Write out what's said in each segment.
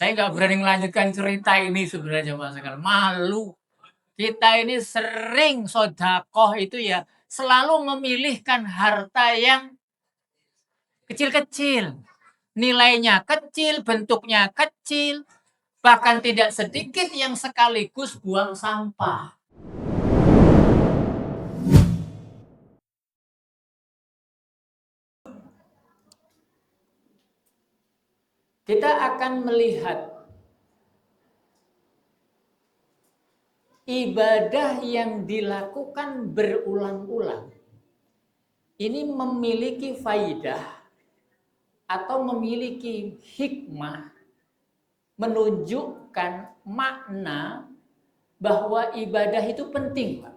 Saya nggak berani melanjutkan cerita ini sebenarnya Mas sekalian, malu. Kita ini sering sedekah itu ya, selalu memilihkan harta yang kecil-kecil. Nilainya kecil, bentuknya kecil, bahkan tidak sedikit yang sekaligus buang sampah. Kita akan melihat ibadah yang dilakukan berulang-ulang ini memiliki faidah atau memiliki hikmah menunjukkan makna bahwa ibadah itu penting, Pak.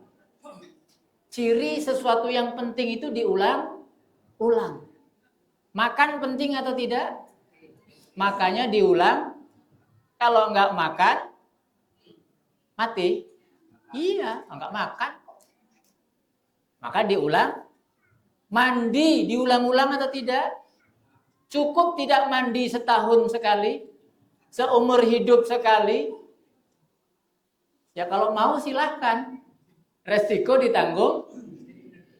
Ciri sesuatu yang penting itu diulang-ulang. Makan penting atau tidak? Makanya diulang. Kalau nggak makan, mati. Iya, nggak makan. Maka diulang. Mandi diulang-ulang atau tidak? Cukup tidak mandi setahun sekali? Seumur hidup sekali? Ya kalau mau silahkan. Resiko ditanggung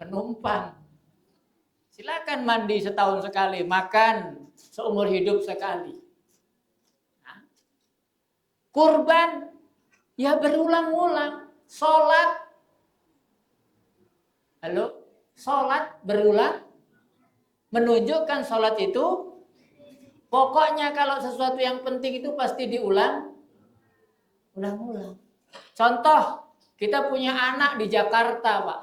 penumpang. Silakan mandi setahun sekali, makan seumur hidup sekali. Nah, kurban ya berulang-ulang, sholat, sholat berulang, menunjukkan sholat itu pokoknya kalau sesuatu yang penting itu pasti ulang-ulang. Contoh, kita punya anak di Jakarta, Pak.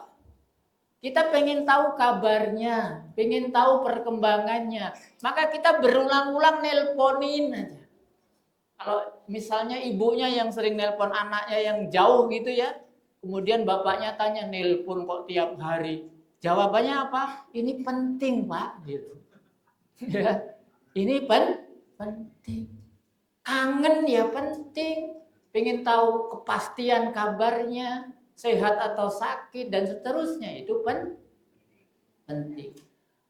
Kita pengen tahu kabarnya, pengen tahu perkembangannya. Maka kita berulang-ulang nelponin aja. Kalau misalnya ibunya yang sering nelpon anaknya yang jauh gitu ya, kemudian bapaknya tanya, nelpon kok tiap hari. Jawabannya apa? Ini penting, Pak. Gitu. Ya, ini penting. Kangen ya penting. Pengen tahu kepastian kabarnya, sehat atau sakit dan seterusnya, itu penting.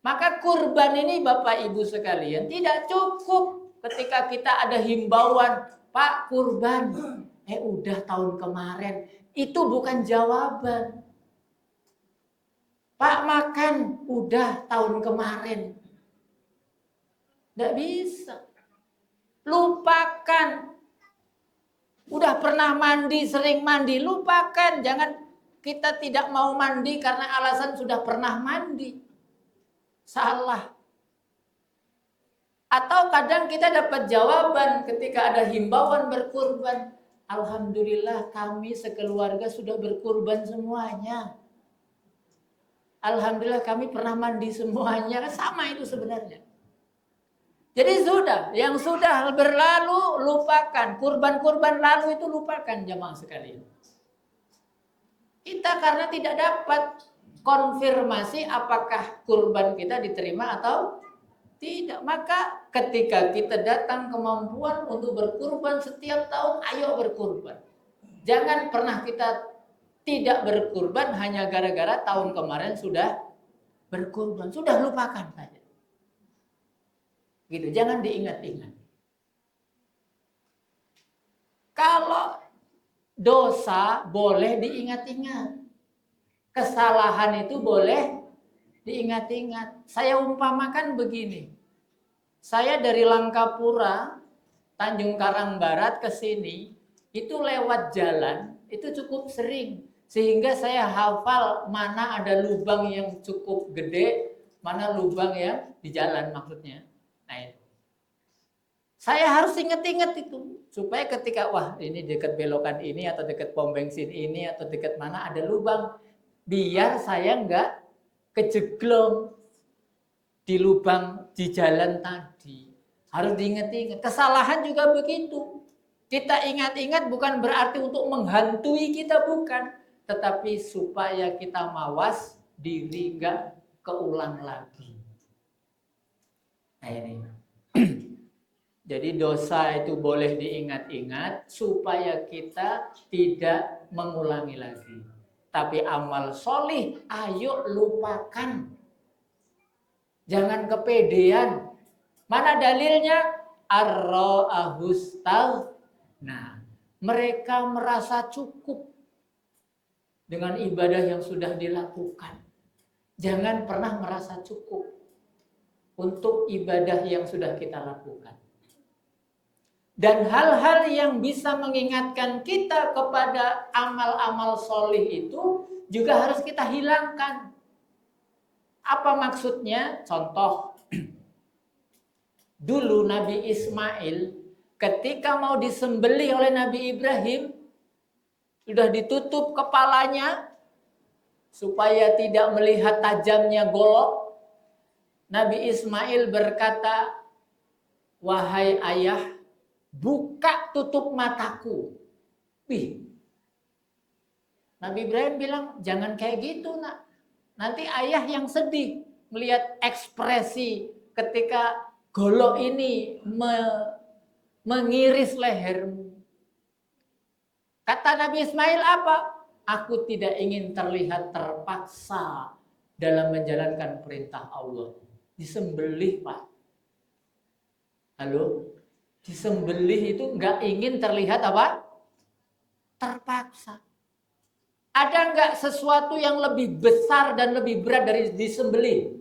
Maka kurban ini Bapak Ibu sekalian tidak cukup ketika kita ada himbauan, Pak kurban, udah tahun kemarin, itu bukan jawaban. Pak makan, udah tahun kemarin. Tidak bisa. Lupakan. Udah pernah mandi, sering mandi, lupakan. Jangan kita tidak mau mandi karena alasan sudah pernah mandi. Salah. Atau kadang kita dapat jawaban ketika ada himbauan berkurban. Alhamdulillah kami sekeluarga sudah berkurban semuanya. Alhamdulillah kami pernah mandi semuanya. Sama itu sebenarnya. Jadi yang sudah berlalu lupakan. Kurban-kurban lalu itu lupakan jemaah sekalian. Kita karena tidak dapat konfirmasi apakah kurban kita diterima atau tidak. Maka ketika kita datang kemampuan untuk berkurban setiap tahun, ayo berkurban. Jangan pernah kita tidak berkurban hanya gara-gara tahun kemarin sudah berkurban. Sudah lupakan saja. Gitu, jangan diingat-ingat. Kalau dosa boleh diingat-ingat. Kesalahan itu boleh diingat-ingat. Saya umpamakan begini. Saya dari Langkapura, Tanjung Karang Barat ke sini, itu lewat jalan, itu cukup sering. Sehingga saya hafal mana ada lubang yang cukup gede, mana lubang yang di jalan maksudnya. Nah, itu. Saya harus ingat-ingat itu supaya ketika wah ini dekat belokan ini atau dekat pom bensin ini atau dekat mana ada lubang, biar saya nggak kejeglong di lubang di jalan tadi. Harus diingat-ingat. Kesalahan juga begitu. Kita ingat-ingat bukan berarti untuk menghantui kita, bukan, tetapi supaya kita mawas diri nggak keulang lagi. Nah ini. Jadi dosa itu boleh diingat-ingat supaya kita tidak mengulangi lagi. Tapi amal solih, ayo lupakan. Jangan kepedean. Mana dalilnya? ar-ra'ahustagh. Nah, mereka merasa cukup dengan ibadah yang sudah dilakukan. Jangan pernah merasa cukup untuk ibadah yang sudah kita lakukan. Dan hal-hal yang bisa mengingatkan kita kepada amal-amal solih itu juga harus kita hilangkan. Apa maksudnya? Contoh, dulu Nabi Ismail ketika mau disembelih oleh Nabi Ibrahim, sudah ditutup kepalanya supaya tidak melihat tajamnya golok. Nabi Ismail berkata, "Wahai ayah, buka tutup mataku." Nabi Ibrahim bilang, "Jangan kayak gitu, nak. Nanti ayah yang sedih melihat ekspresi ketika golok ini mengiris lehermu." Kata Nabi Ismail apa? "Aku tidak ingin terlihat terpaksa dalam menjalankan perintah Allah." Disembelih, Pak. Halo? Disembelih itu nggak ingin terlihat apa? Terpaksa. Ada nggak sesuatu yang lebih besar dan lebih berat dari disembelih?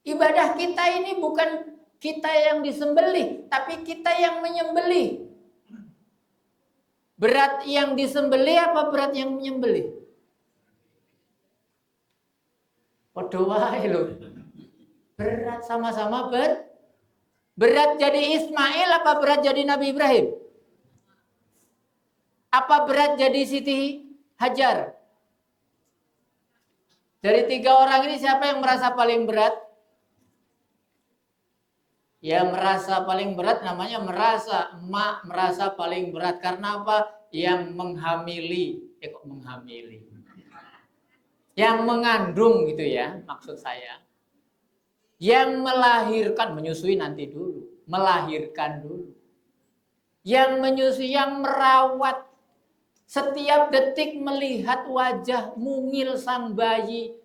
Ibadah kita ini bukan kita yang disembelih, tapi kita yang menyembelih. Berat yang disembelih apa berat yang menyembelih? Padha wae lho. Berat, sama-sama berat jadi Ismail apa berat jadi Nabi Ibrahim? Apa berat jadi Siti Hajar? Dari 3 orang ini siapa yang merasa paling berat? Ya, merasa paling berat namanya emak merasa paling berat. Karena apa? Yang menghamili. Kok menghamili? Yang mengandung gitu ya, maksud saya. Yang melahirkan, menyusui nanti dulu. Melahirkan dulu. Yang menyusui, yang merawat. Setiap detik melihat wajah mungil sang bayi.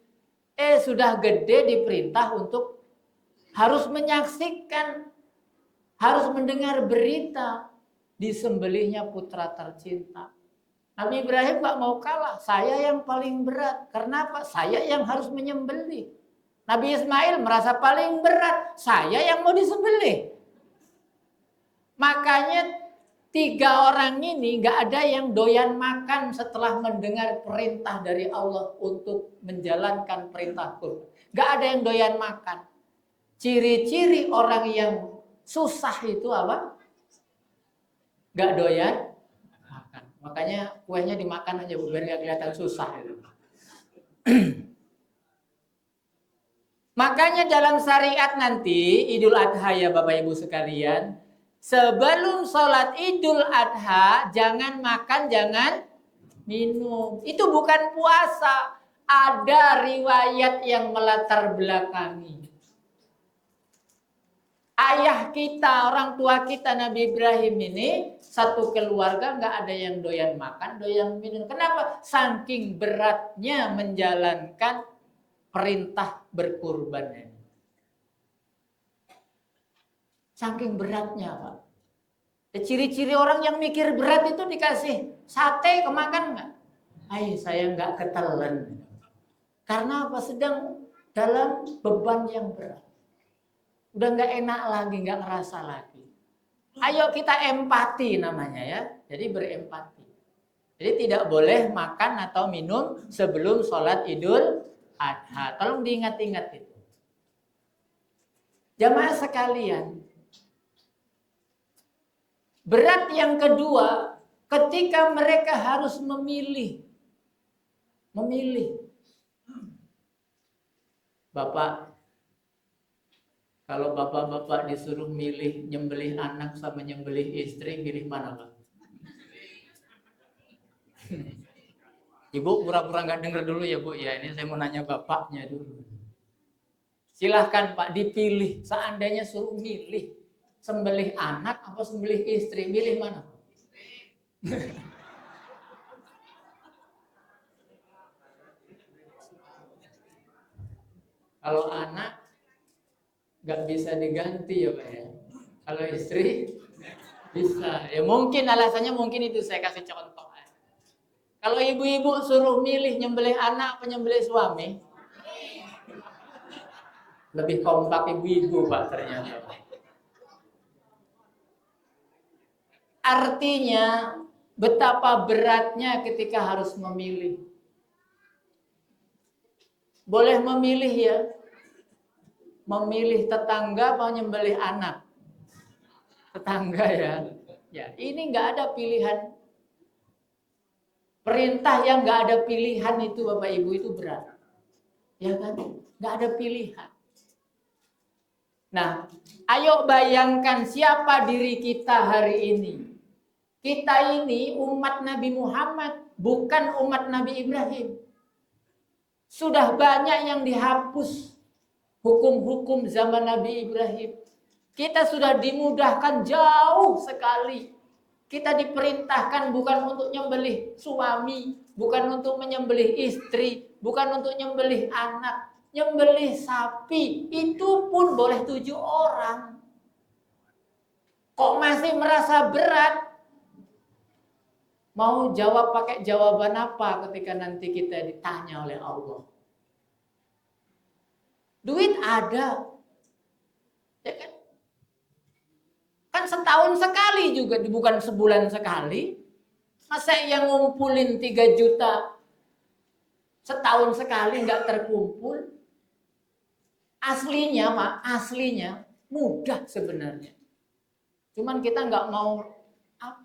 Sudah gede diperintah untuk harus menyaksikan, harus mendengar berita disembelihnya putra tercinta. Nabi Ibrahim gak mau kalah. Saya yang paling berat. Karena apa? Saya yang harus menyembelih. Nabi Ismail merasa paling berat. Saya yang mau disembelih. Makanya 3 orang ini gak ada yang doyan makan setelah mendengar perintah dari Allah untuk menjalankan perintah kurban. Gak ada yang doyan makan. Ciri-ciri orang yang susah itu apa? Gak doyan makan. Makanya kuenya dimakan aja biar gak kelihatan susah itu. Makanya dalam syariat nanti Idul Adha ya Bapak Ibu sekalian, sebelum sholat Idul Adha jangan makan, jangan minum. Itu bukan puasa. Ada riwayat yang melatar belakangi. Ayah kita, orang tua kita Nabi Ibrahim ini satu keluarga nggak ada yang doyan makan, doyan minum. Kenapa? Saking beratnya menjalankan perintah berkurban ini. Saking beratnya, Pak. Ciri-ciri orang yang mikir berat itu dikasih sate kemakan nggak? Saya nggak ketelan. Karena apa? Sedang dalam beban yang berat. Udah nggak enak lagi, nggak ngerasa lagi. Ayo kita empati namanya ya. Jadi berempati. Jadi tidak boleh makan atau minum sebelum sholat Idul Adha. Tolong diingat-ingat itu. Jamaah sekalian. Berat yang kedua, ketika mereka harus memilih. Bapak, kalau bapak-bapak disuruh milih nyembelih anak sama nyembelih istri, pilih mana, Pak? Ibu pura-pura nggak dengar dulu ya, Bu. Ya, ini saya mau nanya bapaknya dulu. Silahkan, Pak, dipilih. Seandainya suruh milih, sembelih anak apa sembelih istri, milih mana? Kalau anak nggak bisa diganti ya Pak ya. Kalau istri bisa. Ya mungkin alasannya mungkin itu saya kasih contoh. Kalau ibu-ibu suruh milih nyembelih anak apa nyembelih suami, lebih kompak ibu-ibu Pak ternyata. Artinya betapa beratnya ketika harus memilih. Boleh memilih ya. Memilih tetangga apa nyembelih anak. Tetangga ya. Ya, ini nggak ada pilihan. Perintah yang nggak ada pilihan itu Bapak Ibu itu berat. Ya kan? Nggak ada pilihan. Nah, ayo bayangkan siapa diri kita hari ini. Kita ini umat Nabi Muhammad, bukan umat Nabi Ibrahim. Sudah banyak yang dihapus hukum-hukum zaman Nabi Ibrahim. Kita sudah dimudahkan jauh sekali. Kita diperintahkan bukan untuk nyembelih suami, bukan untuk menyembelih istri, bukan untuk nyembelih anak. Nyembelih sapi itu pun boleh 7 orang. Kok masih merasa berat? Mau jawab pakai jawaban apa ketika nanti kita ditanya oleh Allah? Duit ada. Ya kan? Kan setahun sekali juga, bukan sebulan sekali. Masa yang ngumpulin 3 juta setahun sekali nggak terkumpul? Aslinya mudah sebenarnya. Cuman kita nggak mau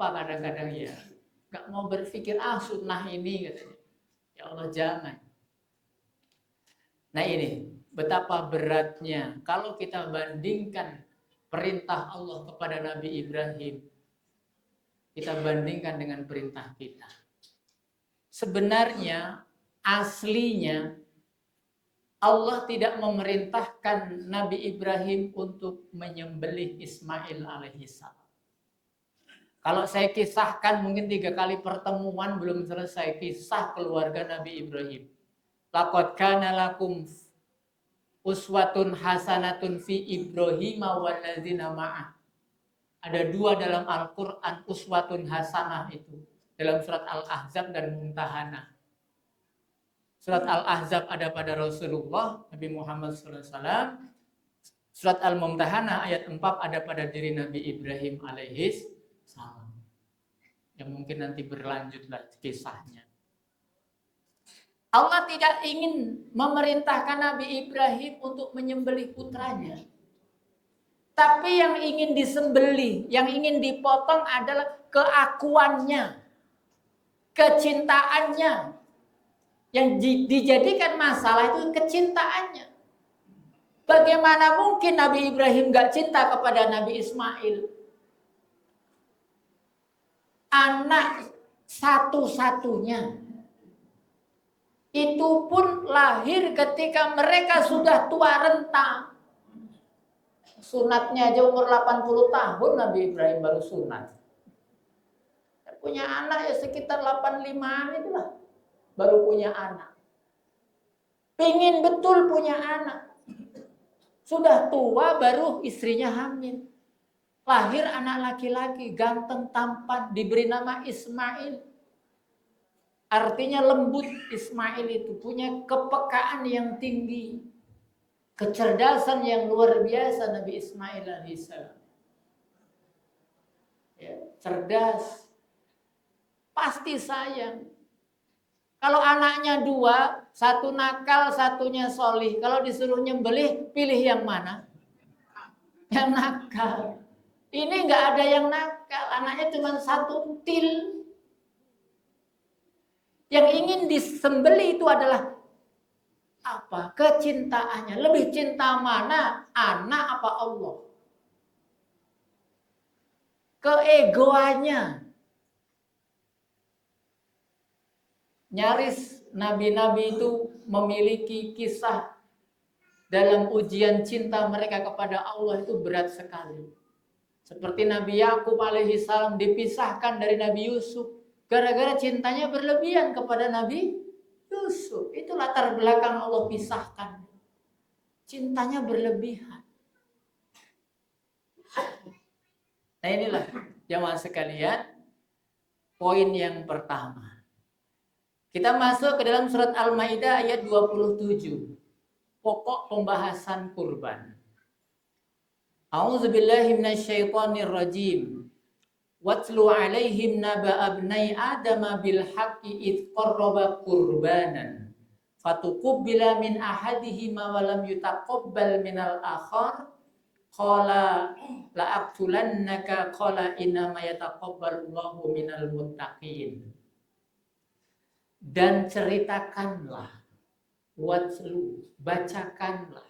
kadang-kadang ya. Nggak mau berpikir sunnah ini katanya. Ya Allah jangan. Nah ini betapa beratnya kalau kita bandingkan perintah Allah kepada Nabi Ibrahim, kita bandingkan dengan perintah kita. Sebenarnya aslinya Allah tidak memerintahkan Nabi Ibrahim untuk menyembelih Ismail alaihissalam. Kalau saya kisahkan mungkin 3 kali pertemuan belum selesai kisah keluarga Nabi Ibrahim. Laqad kana lakum uswatun hasanatun fi Ibrahim walladzina ma'ah. Ada 2 dalam Al-Quran uswatun hasanah itu. Dalam surat Al-Ahzab dan Mumtahanah. Surat Al-Ahzab ada pada Rasulullah Nabi Muhammad SAW. Surat Al-Mumtahanah ayat 4 ada pada diri Nabi Ibrahim alaihis salam. Yang mungkin nanti berlanjutlah kisahnya. Allah tidak ingin memerintahkan Nabi Ibrahim untuk menyembelih putranya. Tapi yang ingin disembelih, yang ingin dipotong adalah keakuannya, kecintaannya. Yang dijadikan masalah itu kecintaannya. Bagaimana mungkin Nabi Ibrahim gak cinta kepada Nabi Ismail? Anak satu-satunya. Itu pun lahir ketika mereka sudah tua renta. Sunatnya aja umur 80 tahun Nabi Ibrahim baru sunat. Punya anak ya sekitar 85-an itulah. Baru punya anak. Pingin betul punya anak. Sudah tua baru istrinya hamil. Lahir anak laki-laki, ganteng, tampan, diberi nama Ismail. Artinya lembut. Ismail itu punya kepekaan yang tinggi. Kecerdasan yang luar biasa Nabi Ismail alaihissalam. Ya, cerdas. Pasti sayang. Kalau anaknya 2, satu nakal, satunya solih. Kalau disuruh nyembelih, pilih yang mana? Yang nakal. Ini nggak ada yang nakal. Anaknya cuma 1 til. Yang ingin disembelih itu adalah apa? Kecintaannya. Lebih cinta mana? Anak apa Allah? Keegoannya. Nyaris nabi-nabi itu memiliki kisah dalam ujian cinta mereka kepada Allah itu berat sekali. Seperti Nabi Yakub alaihi salam dipisahkan dari Nabi Yusuf gara-gara cintanya berlebihan kepada Nabi Yusuf. Itu latar belakang Allah pisahkan. Cintanya berlebihan. Nah inilah jamaah sekalian, poin yang pertama. Kita masuk ke dalam surat Al-Maidah ayat 27. Pokok pembahasan kurban. A'udzubillahi minasyaitonirrajim. Watlu alaihim naba abnai adama bil haqqi id qarraba qurbanan fatuqabbala min ahadihima wa lam yutaqabbal minal akhar qala la aqtulannaka qala inna ma yataqabbalullahu minal muttaqin. Dan ceritakanlah, watlu, bacakanlah,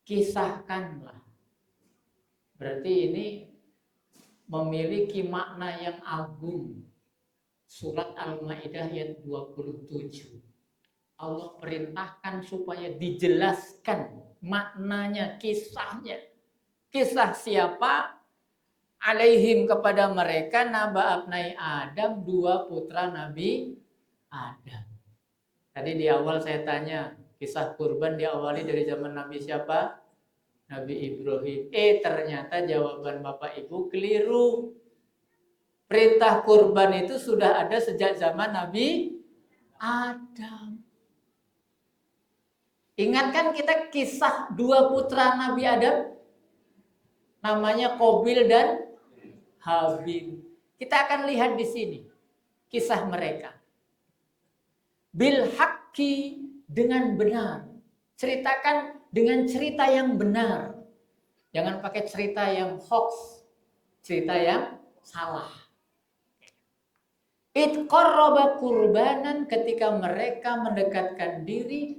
kisahkanlah. Berarti ini memiliki makna yang agung. Surat Al-Maidah ayat 27. Allah perintahkan supaya dijelaskan maknanya, kisahnya. Kisah siapa? Alaihim kepada mereka naba abnai Adam, dua putra Nabi Adam. Tadi di awal saya tanya, kisah kurban diawali dari zaman Nabi siapa? Nabi Ibrahim. Ternyata jawaban Bapak Ibu keliru. Perintah kurban itu sudah ada sejak zaman Nabi Adam. Ingatkan kita kisah dua putra Nabi Adam, namanya Qabil dan Habil. Kita akan lihat di sini kisah mereka. Bil haqqi, dengan benar. Ceritakan dengan cerita yang benar. Jangan pakai cerita yang hoax, cerita yang salah. Id qarraba kurbanan, ketika mereka mendekatkan diri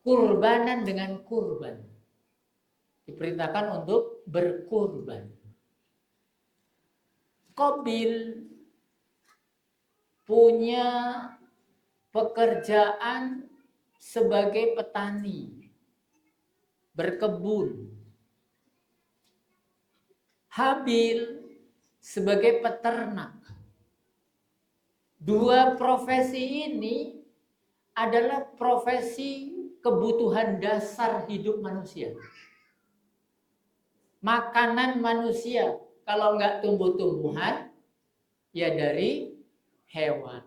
kurbanan dengan kurban. Diperintahkan untuk berkurban. Qabil punya pekerjaan sebagai petani, berkebun. Habil sebagai peternak. Dua profesi ini adalah profesi kebutuhan dasar hidup manusia. Makanan manusia, kalau nggak tumbuh-tumbuhan, ya dari hewan.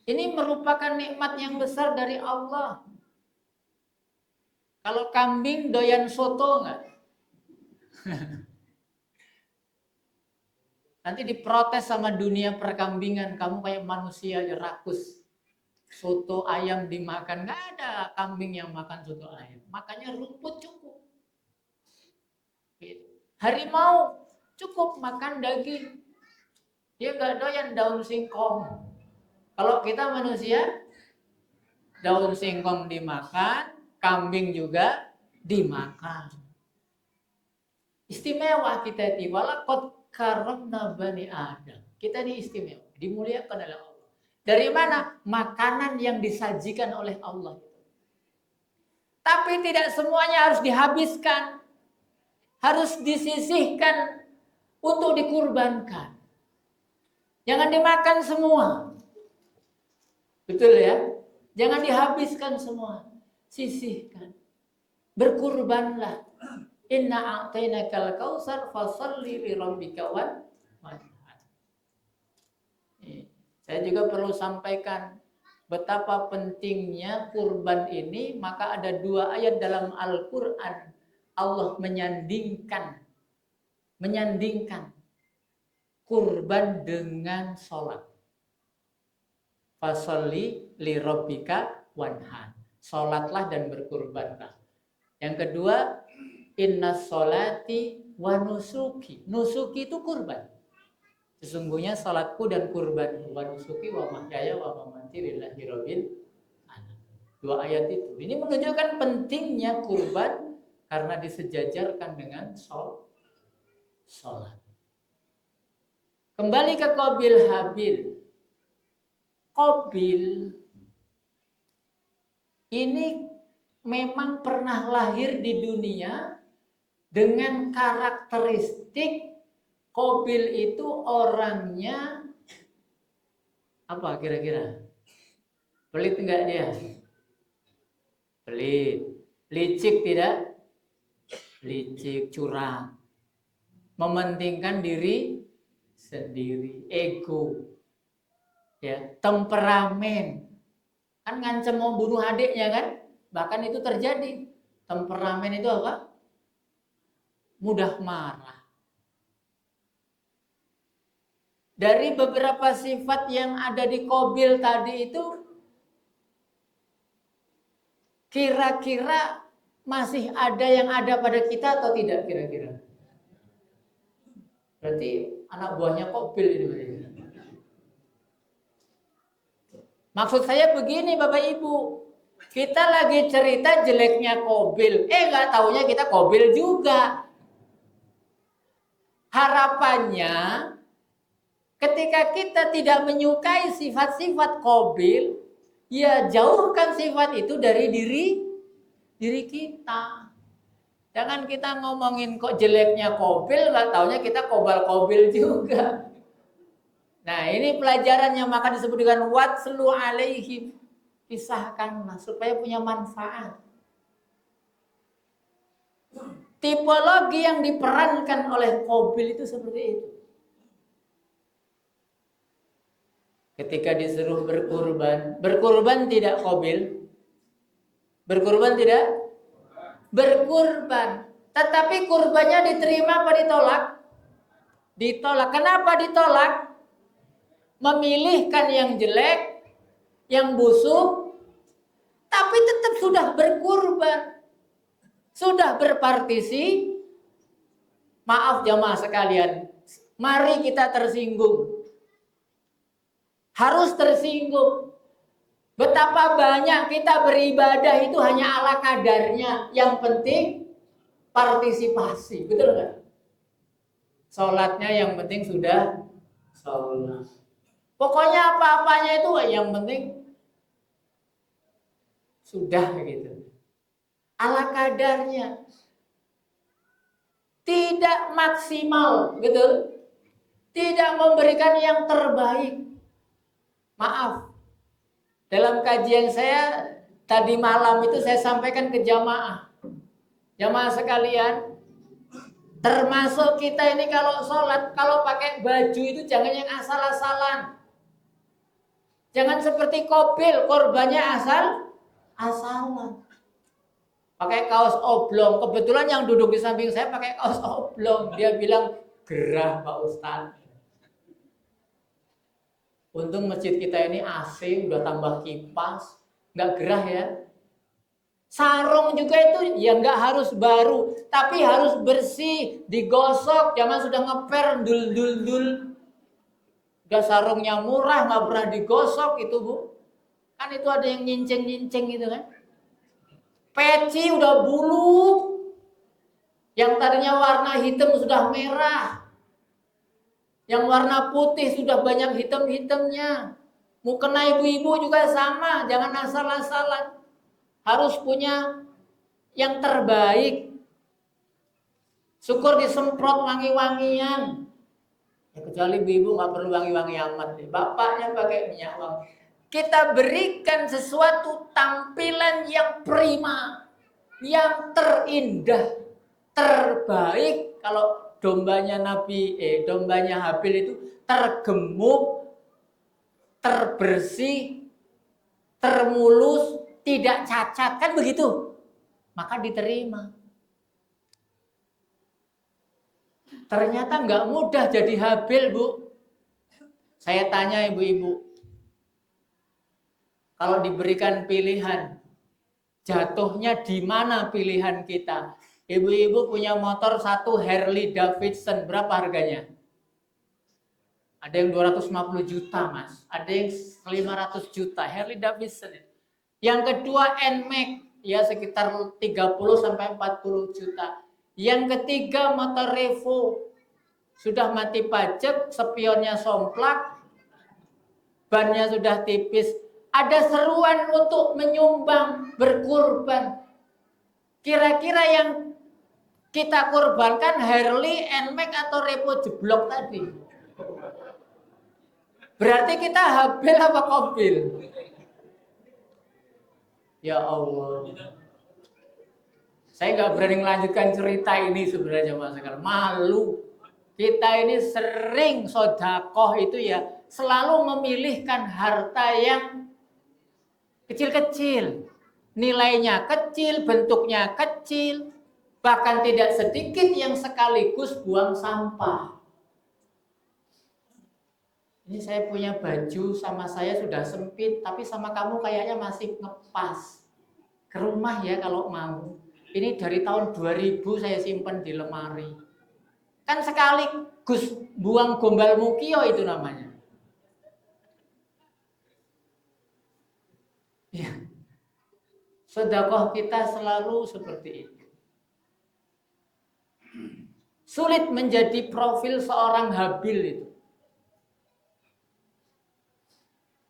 Ini merupakan nikmat yang besar dari Allah. Kalau kambing doyan soto nggak? Nanti diprotes sama dunia perkambingan, kamu kayak manusia aja rakus. Soto ayam dimakan, nggak ada kambing yang makan soto ayam. Makanya rumput cukup. Harimau cukup makan daging. Dia nggak doyan daun singkong. Kalau kita manusia, daun singkong dimakan, kambing juga dimakan. Istimewa kita itu, walaqad karamna bani Adam. Kita ini istimewa, dimuliakan oleh Allah. Dari mana? Makanan yang disajikan oleh Allah. Tapi tidak semuanya harus dihabiskan. Harus disisihkan untuk dikurbankan. Jangan dimakan semua. Betul ya? Jangan dihabiskan semua. Sisihkan. Berkurbanlah. Inna a'tainakal kautsar fasholli li rabbika wanhar. Saya juga perlu sampaikan betapa pentingnya kurban ini. Maka ada dua ayat dalam Al-Quran. Allah menyandingkan kurban dengan sholat. Fasholli li rabbika wanhar. Sholatlah dan berkurbanlah. Yang kedua, inna sholati wa nusuki. Nusuki itu kurban. Sesungguhnya sholatku dan kurban wa nusuki wa mahyaya wa mamati lillahi rabbil alamin. Dua ayat itu. Ini menunjukkan pentingnya kurban karena disejajarkan dengan sholat. Kembali ke Qabil Habil. Qabil ini memang pernah lahir di dunia dengan karakteristik Qabil itu orangnya apa kira-kira? Pelit enggak dia? Pelit. Licik tidak? Licik, curang. mementingkan diri sendiri, ego, ya, temperamen, kan ngancam mau bunuh adiknya kan, bahkan itu terjadi. Temperamen itu apa? Mudah marah. Dari beberapa sifat yang ada di Qabil tadi itu, kira-kira masih ada yang ada pada kita atau tidak kira-kira? Berarti anak buahnya Qabil itu. Maksud saya begini Bapak Ibu, kita lagi cerita jeleknya Qabil, nggak taunya kita Qabil juga. Harapannya ketika kita tidak menyukai sifat-sifat Qabil, ya jauhkan sifat itu dari diri kita. Jangan kita ngomongin kok jeleknya Qabil, nggak taunya kita Qabil juga. Nah, ini pelajarannya, maka disebut dengan watslu alaihim, pisahkanlah supaya punya manfaat. Tipologi yang diperankan oleh Qabil itu seperti itu. Ketika disuruh berkurban tidak Qabil? Berkurban tidak? Berkurban. Tetapi kurbannya diterima apa ditolak? Ditolak. Kenapa ditolak? Memilihkan yang jelek, yang busuk, tapi tetap sudah berkurban. Sudah berpartisi. Maaf jamaah sekalian, mari kita tersinggung. Harus tersinggung. Betapa banyak kita beribadah itu hanya ala kadarnya. Yang penting partisipasi, betul kan? Sholatnya yang penting sudah sholat. Pokoknya apa-apanya itu yang penting sudah gitu. Ala kadarnya. Tidak maksimal, betul? Tidak memberikan yang terbaik. Maaf, dalam kajian saya tadi malam itu saya sampaikan ke jamaah. Jamaah sekalian, termasuk kita ini kalau sholat, kalau pakai baju itu jangan yang asal-asalan. Jangan seperti Qabil, korbannya asal-asalan. Pakai kaos oblong. Kebetulan yang duduk di samping saya pakai kaos oblong. Dia bilang, gerah Pak Ustadz. Untung masjid kita ini AC, udah tambah kipas, nggak gerah ya. Sarung juga itu ya nggak harus baru, tapi harus bersih, digosok. Jangan sudah ngeper, dul. Udah sarungnya murah, nggak pernah digosok itu Bu. Kan itu ada yang nyinceng gitu kan. Peci udah buluk, yang tadinya warna hitam sudah merah. Yang warna putih sudah banyak hitam-hitamnya. Mukena ibu-ibu juga sama. Jangan asal-asalan. Harus punya yang terbaik. Syukur disemprot wangi-wangian. Ya, kecuali ibu-ibu gak perlu wangi-wangi amat. Bapaknya pakai minyak wangi. Kita berikan sesuatu tampilan yang prima. Yang terindah. Terbaik. Kalau dombanya dombanya Habil itu tergemuk, terbersih, termulus, tidak cacat, kan begitu? Maka diterima. Ternyata nggak mudah jadi Habil, Bu. Saya tanya ibu-ibu, kalau diberikan pilihan, jatuhnya di mana pilihan kita? Ibu-ibu punya motor satu Harley Davidson, berapa harganya? Ada yang 250 juta, Mas. Ada yang 500 juta, Harley Davidson. Yang kedua NMAX, ya sekitar 30 sampai 40 juta. Yang ketiga motor Revo, sudah mati pajak, spionnya somplak, bannya sudah tipis. Ada seruan untuk menyumbang, berkurban. Kira-kira yang kita korbankan Harley, NMAX atau Revo jeblok tadi. Berarti kita Habil apa Qabil? Ya Allah. Saya nggak berani melanjutkan cerita ini sebenarnya Mas sekalian. Malu. kita ini sering sodakoh itu ya selalu memilihkan harta yang kecil-kecil. Nilainya kecil, bentuknya kecil. Bahkan tidak sedikit yang sekaligus buang sampah. Ini saya punya baju sama saya sudah sempit, tapi sama kamu kayaknya masih ngepas. Ke rumah ya kalau mau. Ini dari tahun 2000 saya simpan di lemari. Kan sekaligus buang gombal mukio itu namanya. Ya. Sedekah kita selalu seperti itu. Sulit menjadi profil seorang Habil itu.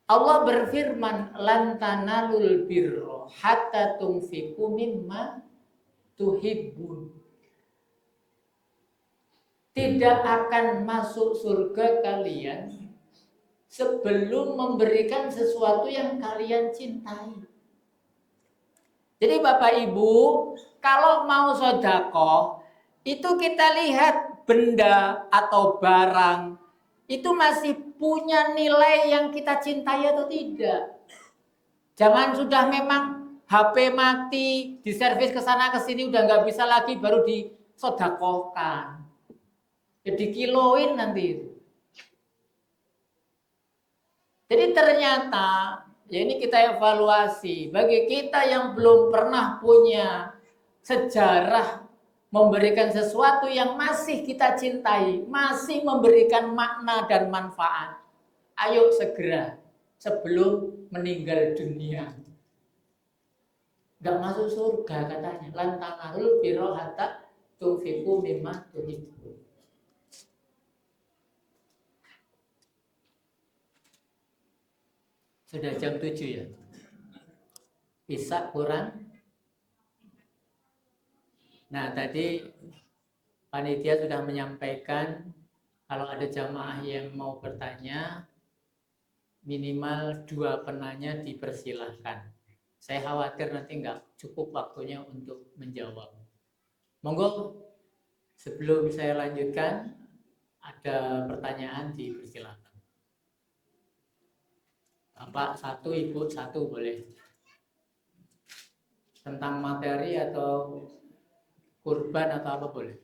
Allah berfirman, lan tanalul birra hatta tunfiqu mimma tuhibbun. Tidak akan masuk surga kalian sebelum memberikan sesuatu yang kalian cintai. Jadi Bapak Ibu, kalau mau sedekah, itu kita lihat benda atau barang itu masih punya nilai yang kita cintai atau tidak. Jangan sudah memang HP mati, diservis ke sana ke sini udah nggak bisa lagi baru disedekahkan. Jadi kiloin nanti itu. Jadi ternyata ya ini kita evaluasi bagi kita yang belum pernah punya sejarah memberikan sesuatu yang masih kita cintai, masih memberikan makna dan manfaat. Ayo segera sebelum meninggal dunia. Gak masuk surga katanya. Lan tanahul birra hatta tunfiqu mimma tuhibbun. Sudah jam 7 ya. Bisa kurang. Nah, tadi panitia sudah menyampaikan kalau ada jamaah yang mau bertanya, minimal 2 penanya dipersilahkan. Saya khawatir nanti nggak cukup waktunya untuk menjawab. Monggo, sebelum saya lanjutkan, ada pertanyaan dipersilahkan. Bapak 1, Ibu 1 boleh. Tentang materi atau kurban atau apa boleh.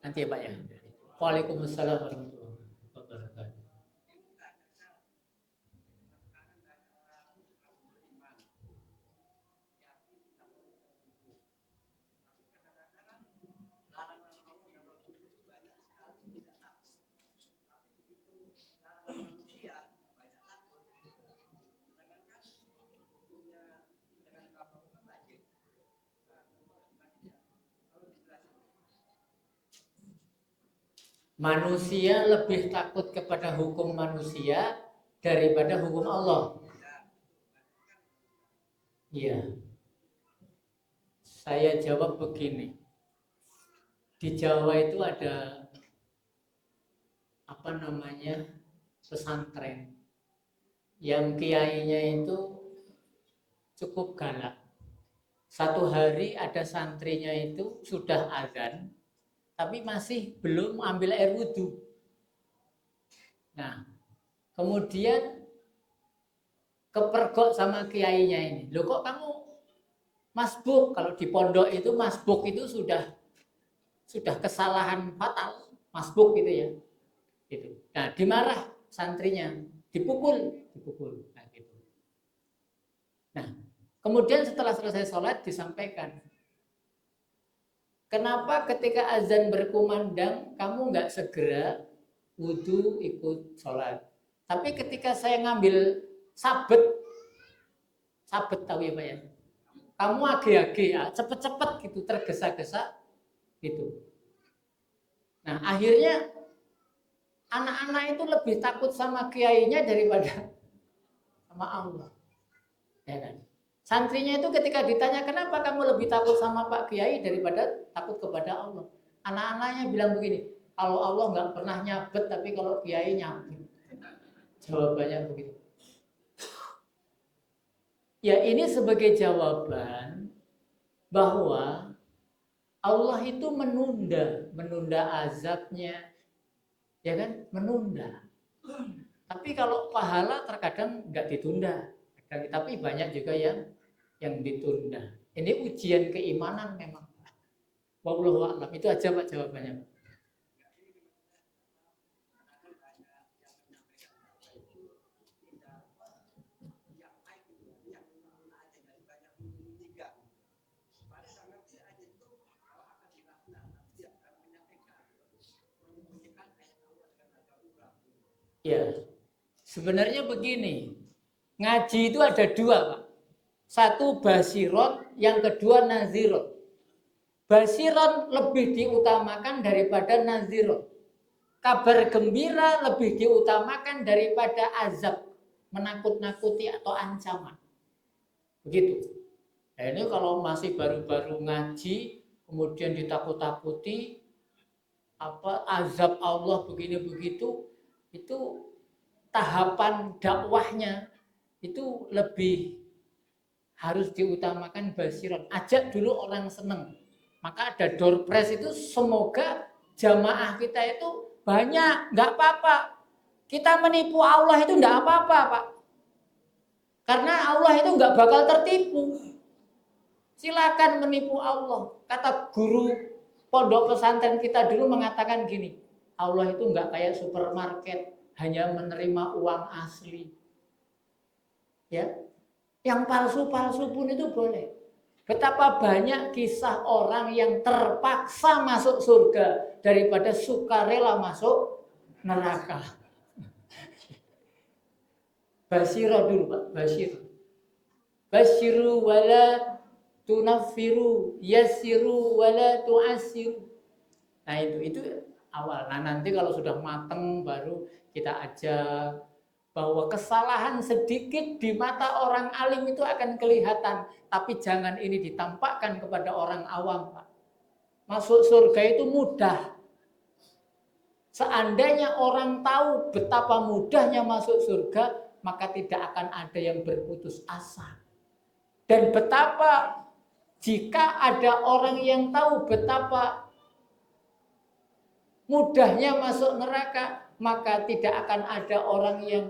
Nanti ya Pak ya. Waalaikumsalam warahmatullahi wabarakatuh. Manusia lebih takut kepada hukum manusia daripada hukum Allah. Iya. Saya jawab begini. Di Jawa itu ada pesantren yang kiainya itu cukup galak. Satu hari ada santrinya itu sudah azan, tapi masih belum ambil air wudhu. Nah, kemudian kepergok sama kiainya ini. Loh kok kamu masbuk? Kalau di pondok itu masbuk itu sudah kesalahan fatal. Masbuk gitu ya. Gitu. Nah, dimarah santrinya, dipukul. Nah, gitu. Nah, kemudian setelah selesai sholat disampaikan, kenapa ketika azan berkumandang kamu nggak segera wudhu ikut sholat? Tapi ketika saya ngambil sabet tahu ya Pak ya? Kamu age-age ya, cepet-cepet gitu, tergesa-gesa gitu. Nah akhirnya anak-anak itu lebih takut sama kiainya daripada sama Allah. Ya kan? Santrinya itu ketika ditanya kenapa kamu lebih takut sama Pak Kiai daripada takut kepada Allah. Anak-anaknya bilang begini, kalau Allah nggak pernah nyabet tapi kalau Kiai nyabet. Jawabannya begitu. Ya ini sebagai jawaban bahwa Allah itu menunda azabnya, ya kan? Menunda. Tapi kalau pahala terkadang nggak ditunda, tapi banyak juga yang ditunda. Ini ujian keimanan memang. Wallahu a'lam. Itu aja Pak jawabannya. Ya, sebenarnya begini, ngaji itu ada dua Pak. Satu basiron, yang kedua naziron. Basiron lebih diutamakan daripada naziron. Kabar gembira lebih diutamakan daripada azab, menakut-nakuti atau ancaman. Begitu. Nah, ini kalau masih baru-baru ngaji, kemudian ditakut-takuti, azab Allah begini begitu, itu tahapan dakwahnya itu lebih harus diutamakan basiron. Ajak dulu orang seneng. Maka ada door prize itu, semoga jamaah kita itu banyak, nggak apa-apa. Kita menipu Allah itu nggak apa-apa, Pak. Karena Allah itu nggak bakal tertipu. Silakan menipu Allah. Kata guru pondok pesantren kita dulu mengatakan gini, Allah itu nggak kayak supermarket, hanya menerima uang asli. Ya, yang palsu-palsu pun itu boleh. Betapa banyak kisah orang yang terpaksa masuk surga daripada sukarela masuk neraka. Basyira dulu Pak, basyir. Basyiru wala tunaffiru, yassiru wala tu'assiru. Nah itu awal. Nah nanti kalau sudah mateng baru kita ajak bahwa kesalahan sedikit di mata orang alim itu akan kelihatan, tapi jangan ini ditampakkan kepada orang awam, Pak. Masuk surga itu mudah. Seandainya orang tahu betapa mudahnya masuk surga, maka tidak akan ada yang berputus asa. Dan betapa jika ada orang yang tahu betapa mudahnya masuk neraka, maka tidak akan ada orang yang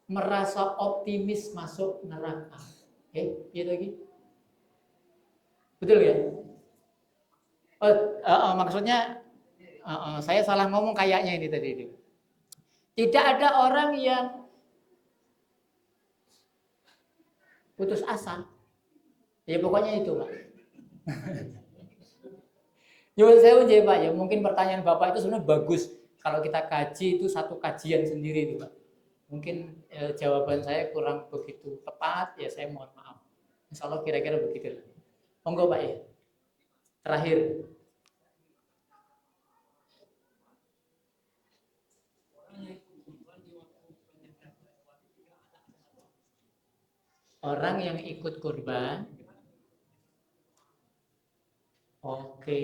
merasa optimis masuk neraka. Gitu lagi. Betul ya? Maksudnya saya salah ngomong kayaknya ini tadi. Tidak ada orang yang putus asa. Ya pokoknya itu Pak. Nyuwun sewu Pak ya, mungkin pertanyaan Bapak itu sebenarnya bagus. Kalau kita kaji itu satu kajian sendiri itu Pak. Mungkin jawaban saya kurang begitu tepat, ya saya mohon maaf. Insya Allah kira-kira begitu. Monggo Pak ya. Terakhir. Orang yang ikut kurban. Oke.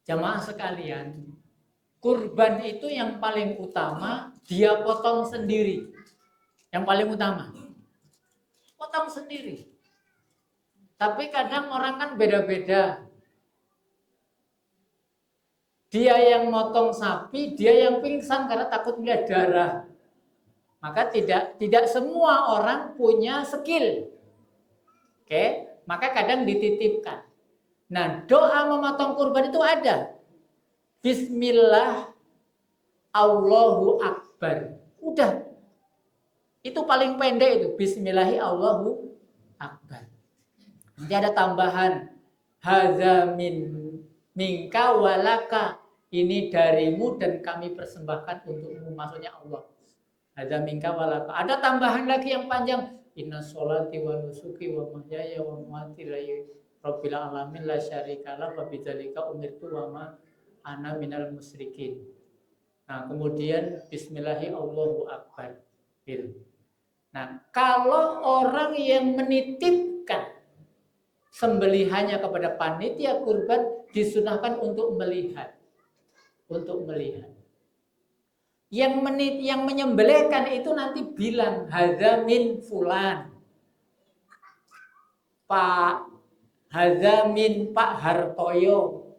Jamaah sekalian, kurban itu yang paling utama dia potong sendiri. Yang paling utama. Potong sendiri. Tapi kadang orang kan beda-beda. Dia yang motong sapi, dia yang pingsan karena takut melihat darah. Maka tidak semua orang punya skill. Oke, maka kadang dititipkan. Nah, doa memotong kurban itu ada. Bismillah, Allahu Akbar. Udah. Itu paling pendek itu. Bismillahi Allahu Akbar. Nanti ada tambahan. Hadza minka walaka. Ini darimu dan kami persembahkan untukmu. Maksudnya Allah. Hadza minka walaka. Ada tambahan lagi yang panjang. Inna sholati wa nusuki wa mahyaya wa mamati Rabbil alamin la syarikalah wa bidzalika umirtu wa ma ana minal musyrikin. Nah, kemudian bismillahi Allahu akbar. Nah, kalau orang yang menitipkan sembelihannya kepada panitia kurban disunahkan untuk melihat. Untuk melihat. Yang menyembelihkan itu nanti bilang hadza min fulan. Pak Hazamin Pak Hartoyo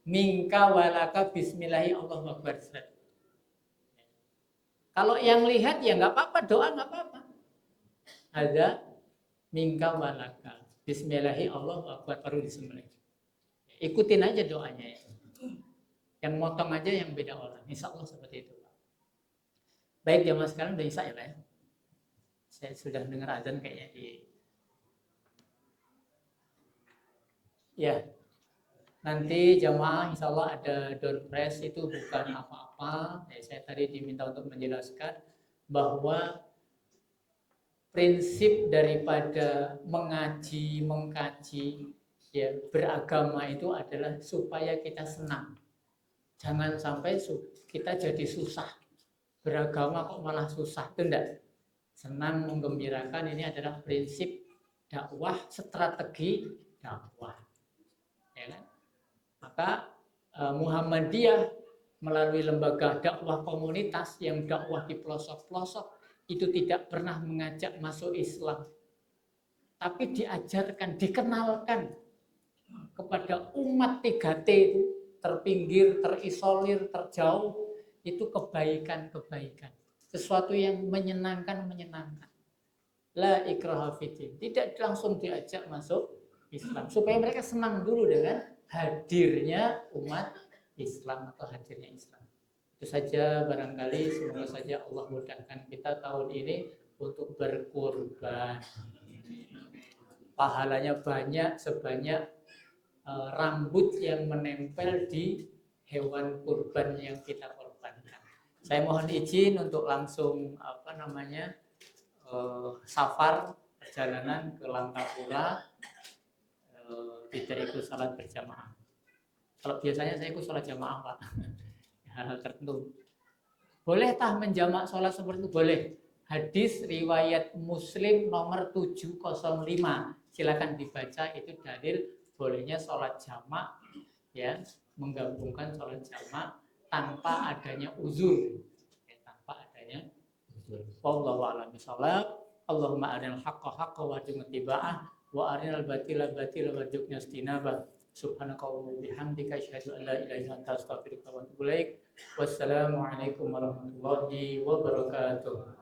mingka walaka bismillahi Allahu akbar. Kalau yang lihat ya nggak apa-apa, doa nggak apa-apa. Ada mingka walaka bismillahi Allahu akbar baru disembelih. Ikutin aja doanya ya. Yang motong aja yang beda orang. Insya Allah seperti itu. Baik jamaah sekarang udah isya ya Pak ya. Saya sudah dengar azan kayaknya di. Ya, nanti jamaah insya Allah ada door prize itu bukan apa-apa. Ya, saya tadi diminta untuk menjelaskan bahwa prinsip daripada mengaji, mengkaji, ya beragama itu adalah supaya kita senang. Jangan sampai kita jadi susah. Beragama kok malah susah, itu enggak. Senang, menggembirakan, ini adalah prinsip dakwah, strategi dakwah. Ya kan? Maka Muhammadiyah melalui lembaga dakwah komunitas yang dakwah di pelosok-pelosok itu tidak pernah mengajak masuk Islam, tapi diajarkan, dikenalkan kepada umat 3T itu, terpinggir, terisolir, terjauh, itu kebaikan-kebaikan, sesuatu yang menyenangkan. La ikraha fiddin, tidak langsung diajak masuk Islam, supaya mereka senang dulu dengan hadirnya umat Islam atau hadirnya Islam. Itu saja barangkali, semoga saja Allah mudahkan kita tahun ini untuk berkurban. Pahalanya banyak sebanyak rambut yang menempel di hewan kurban yang kita korbankan. Saya mohon izin untuk langsung safar perjalanan ke Langkapura, tidak ikut salat berjamaah. Kalau biasanya saya ikut salat jamaah Pak, hal tertentu. Boleh tah menjamak salat seperti itu? Boleh. Hadis riwayat Muslim nomor 705. Silakan dibaca, itu dalil bolehnya salat jamak, ya, menggabungkan salat jamak tanpa adanya uzur. Ya, tanpa adanya uzur. Wallahu a'lam bishawab. Allahumma arinal haqqa haqqa warzuqna ittiba'ah wa arinal batila batila warzuqna istinabah. Subhanakallahumma bihamdika asyhadu an la ilaha illa anta astaghfiruka wa atubu ilaik. Wassalamualaikum warahmatullahi wabarakatuh.